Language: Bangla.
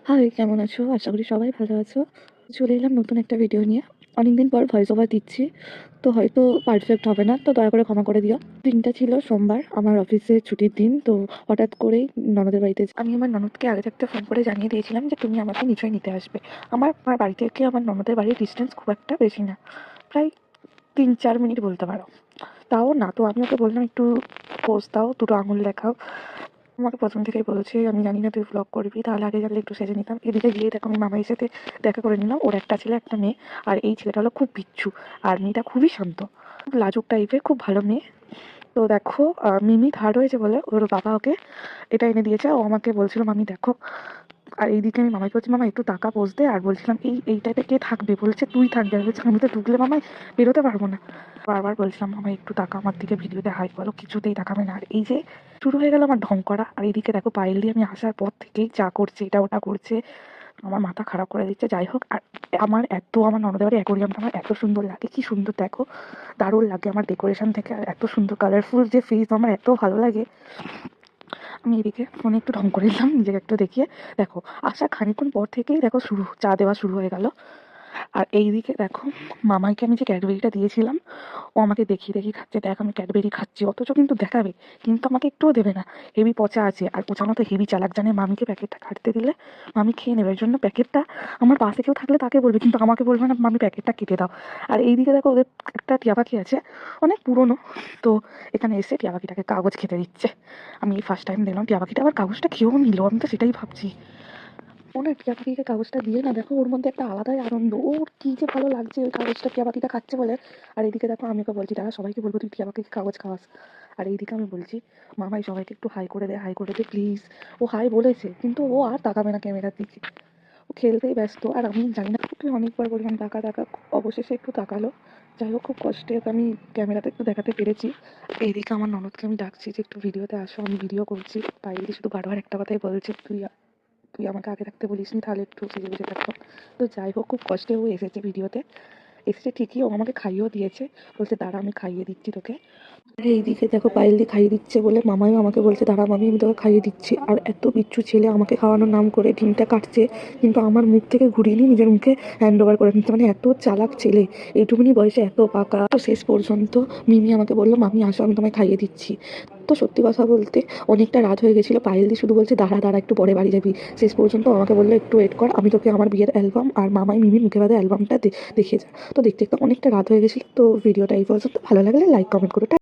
হাই, কেমন আছো? আশা করি সবাই ভালো আছো। চলে এলাম নতুন একটা ভিডিও নিয়ে। অনেকদিন পর ভয়েস ওভার দিচ্ছি, তো হয়তো পারফেক্ট হবে না, তো দয়া করে ক্ষমা করে দিও। দিনটা ছিল সোমবার, আমার অফিসে ছুটির দিন। তো হঠাৎ করেই ননদের বাড়িতে আমি আমার ননদকে আগে থাকতে ফোন করে জানিয়ে দিয়েছিলাম যে তুমি আমাকে নিশ্চয়ই নিতে আসবে। আমার বাড়ি থেকে আমার ননদের বাড়ির ডিস্টেন্স খুব একটা বেশি না, প্রায় 3-4 মিনিট বলতে পারো। তাও না, তো আমি ওকে বললাম একটু পোজ দাও, দুটো আঙুল দেখাও। আমাকে প্রথম থেকেই বলছে আমি জানি না তুই ভ্লগ করবি, তাহলে আগে জানলে একটু সেজে নিতাম। এদিকে গিয়ে দেখো আমি মামাইয়ের সাথে দেখা করে নিলাম। ওর একটা ছেলে একটা মেয়ে, আর এই ছেলেটা হলো খুব বিচ্ছু, আর মেয়েটা খুবই শান্ত, খুব লাজুক টাইপের, খুব ভালো মেয়ে। তো দেখো মিমি থার্ড হয়েছে বলে ওর বাবা ওকে এটা এনে দিয়েছে। ও আমাকে বলছিল মামি দেখো। আর এইদিকে আমি মামাইকে বলছি মামা একটু টাকা পোজ দে, আর বলছিলাম এই টাইপের কে থাকবে, বলছে তুই থাকবে। আমি বলছি আমি তো ঢুকলে মামাই বেরোতে পারবো না। বারবার বলছিলাম মামা একটু টাকা আমার দিকে ভিডিওতে হাই বলো, কিছুতেই তাকাবে না। আর এই যে শুরু হয়ে গেল আমার ঢং করা। আর এইদিকে দেখো পায়েল দিয়ে আমি আসার পর থেকেই চা করছে, এটা ওটা করছে, আমার মাথা খারাপ করে দিচ্ছে। যাই হোক, আর আমার ননদের বাড়ি অ্যাকোরিয়ামটা আমার এত সুন্দর লাগে, কি সুন্দর দেখো, দারুণ লাগে আমার ডেকোরেশন থেকে। আর এত সুন্দর কালারফুল যে ফেস, আমার এত ভালো লাগে। আমি এদিকে ফোনে একটু ঢং করে দিলাম নিজেকে একটু দেখিয়ে। দেখো আসার খানিকক্ষণ পর থেকেই দেখো চা দেওয়া শুরু হয়ে গেল। আর এইদিকে দেখো মামাইকে আমি যে ক্যাডবেরিটা দিয়েছিলাম, ও আমাকে দেখিয়ে দেখিয়ে খাচ্ছে, দেখ আমি ক্যাডবেরি খাচ্ছি, অথচ কিন্তু দেখাবে, কিন্তু আমাকে একটুও দেবে না। হেভি পচা আছে, আর পচানো তো হেভি চালাক, জানে মামিকে প্যাকেটটা কাটতে দিলে মামি খেয়ে নেবে। এর জন্য প্যাকেটটা আমার পাশে কেউ থাকলে তাকে বলবে, কিন্তু আমাকে বলবে না মামি প্যাকেটটা কেটে দাও। আর এইদিকে দেখো ওদের একটা টিয়া পাখি আছে, অনেক পুরনো, তো এখানে এসে টিয়া পাখিটাকে কাগজ খেতে দিচ্ছে। আমি ফার্স্ট টাইম দেখলাম টিয়া পাখিটা আবার কাগজটা খেয়েও নিল, আমি তো সেটাই ভাবছি। ও না টিয়া পাখিকে কাগজটা দিয়ে না, দেখো ওর মধ্যে একটা আলাদাই আনন্দ, ওর কি যে ভালো লাগছে ওই কাগজটা টিয়া পাখিটা খাচ্ছে বলে। আর এইদিকে দেখো আমি ওকে বলছি দাদা সবাইকে বলবো তুই টিয়া পাখিকে কাগজ খাওয়াস। আর এইদিকে আমি বলছি মামাই সবাইকে একটু হাই করে দে, হাই করে দে প্লিজ। ও হাই বলেছে, কিন্তু ও আর তাকাবে না ক্যামেরার দিকে, ও খেলতেই ব্যস্ত। আর আমি জানি না, ওকে অনেকবার বললাম টাকা টাকা, অবশেষে একটু তাকালো। যাই হোক, খুব কষ্টে ওকে আমি ক্যামেরাতে একটু দেখাতে পেরেছি। এইদিকে আমার ননদকে আমি ডাকছি যে একটু ভিডিওতে আসো, আমি ভিডিও করছি। পাইলে শুধু বারবার একটা কথাই বলছে, তুই তুই আমাকে আগে থাকতে বলিসনি, তাহলে একটু সেজে গুজে থাকতো। তো যাই হোক, খুব কষ্টে ও এসেছে ভিডিওতে, এসেছে ঠিকই, ও আমাকে খাইয়েও দিয়েছে, বলছে দাঁড়া আমি খাইয়ে দিচ্ছি তোকে। এইদিকে দেখো পায়েল দি খাইয়ে দিচ্ছে বলে মামাইও আমাকে বলছে দাঁড়া মামি আমি তোকে খাইয়ে দিচ্ছি। আর এত বিচ্ছু ছেলে আমাকে খাওয়ানোর নাম করে ডিমটা কাটছে, কিন্তু আমার মুখ থেকে ঘুরিয়ে নিয়ে নিজের মুখে হ্যান্ড ওভার করে নিচ্ছে। মানে এত চালাক ছেলে, এইটুকুনি বয়সে এত পাকা। তো শেষ পর্যন্ত মিমি আমাকে বললো মামি আসো আমি তোমায় খাইয়ে দিচ্ছি। তো সত্যি কথা বলতে অনেকটা রাত হয়ে গেছিলো, পায়েল দি শুধু বলছে দাঁড়া দাঁড়া একটু পরে বাড়ি যাবি। শেষ পর্যন্ত আমাকে বললো একটু ওয়েট কর, আমি তোকে আমার বিয়ের অ্যালবাম আর মামাই মিমির মুখে বাঁধা অ্যালবামটা দেখিয়ে যা। তো দেখতে দেখতে অনেকটা রাত হয়ে গেছিলো। তো ভিডিওটা এই পর্যন্ত, ভালো লাগলে লাইক কমেন্ট করো।